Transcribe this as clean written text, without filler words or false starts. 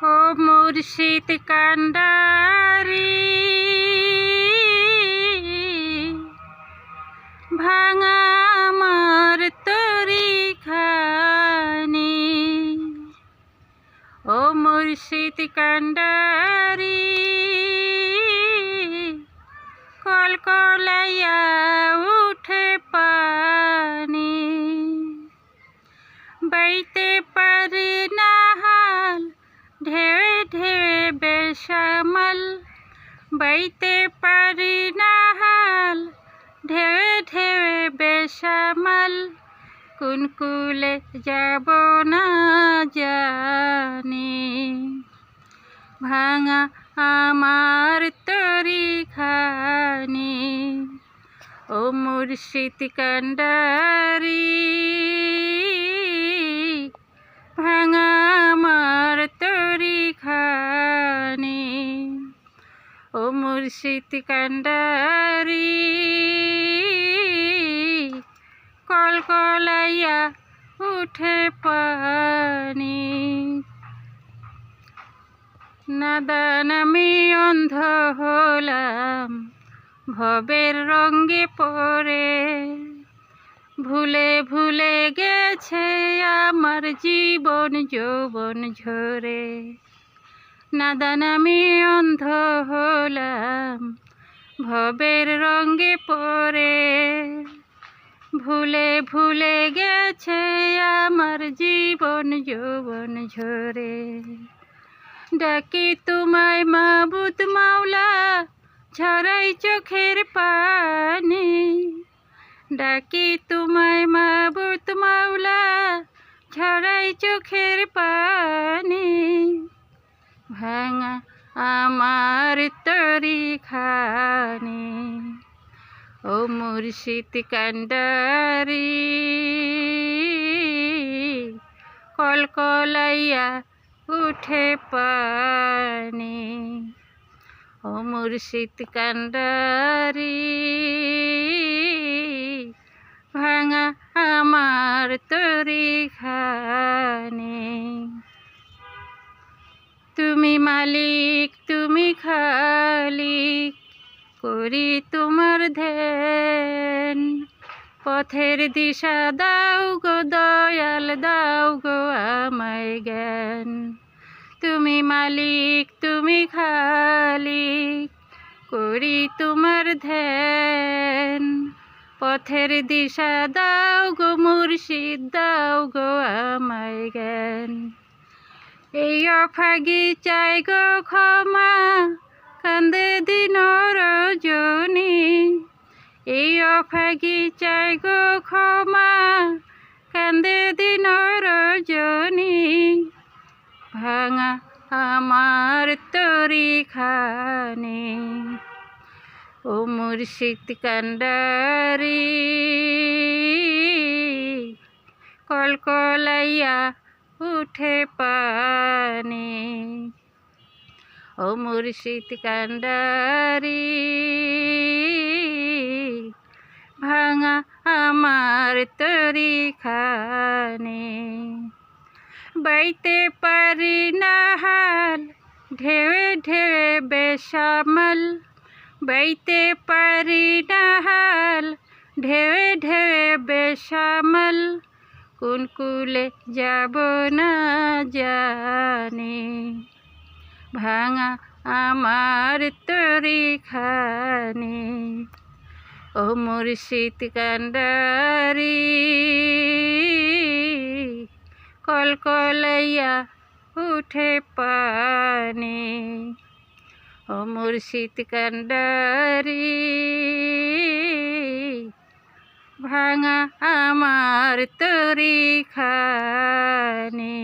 ও মুর্শিদ কান্ডারি ভাঙা আমার তরি খানি। ও মুর্শিদ কান্ডারি কলকলাইয়া উঠে পানি। বাইতে পারি না হাল ঢেউে ঢেউে বেসামাল। বাইতে পারি না হাল ঢেউে ঢেউে বেসামাল। কোন কুলে যাব না জানি ভাঙা আমার তরি খানি। ও মুর্শিদ কান্ডারি ভাঙা আমার তরি খানি। ও মুর্শিদ কান্ডারি কলকলাইয়া উঠে পানি। নাদান আমি অন্ধ হলাম ভবের রঙে পড়ে। ভুলে ভুলে গেছে আমার জীবন যৌবন ঝরে। নাদান আমি অন্ধ হলাম ভবের রঙে পড়ে। ভুলে ভুলে গেছে আমার জীবন যৌবন ঝরে। ডাকি তোমায় মাবুদ মাওলা ঝরাই চোখের পানি। ডাকি তোমায় মাবুদ মাওলা ঝরাই চোখের পানি। ভাঙা আমার তরি খানি। ও মুর্শিদ কান্ডারি কলকলাইয়া উঠে পানি। ও মুর্শিদ কান্ডারি ভাঙা আমার তরি খানি। তুমি মালিক তুমি খালিক করি তোমার ধ্যান। পথের দিশা দাও গো দয়াল দাও গো আমায় জ্ঞান। তুমি মালিক তুমি খালিক করি তোমার ধ্যান। পথের দিশা দাও গো মুর্শিদ দাও গো আমায় জ্ঞান। এই অভাগী চাই গো ক্ষমা কান্দে দিন রজনী। এই অভাগী চাই গো ক্ষমা কান্দে দিন রজনী। ভাঙা আমার তরি খানি। ও মুর্শিদ কান্ডারি কলকলাইয়া উঠে পানি। ও মুর্শিদ কান্ডারি ভাঙা আমার তরি খানি। বাইতে পারি না হাল ঢেউে ঢেউে বেসামাল। বাইতে পারি না হাল ঢেউে ঢেউে বেসামাল। কোন কুলে যাব না জানি ভাঙা আমার তরি খানি। ও মুর্শিদ কান্ডারি কলকলাইয়া উঠে পানি। ও মুর্শিদ কান্ডারি ভাঙা আমার তরি খানি।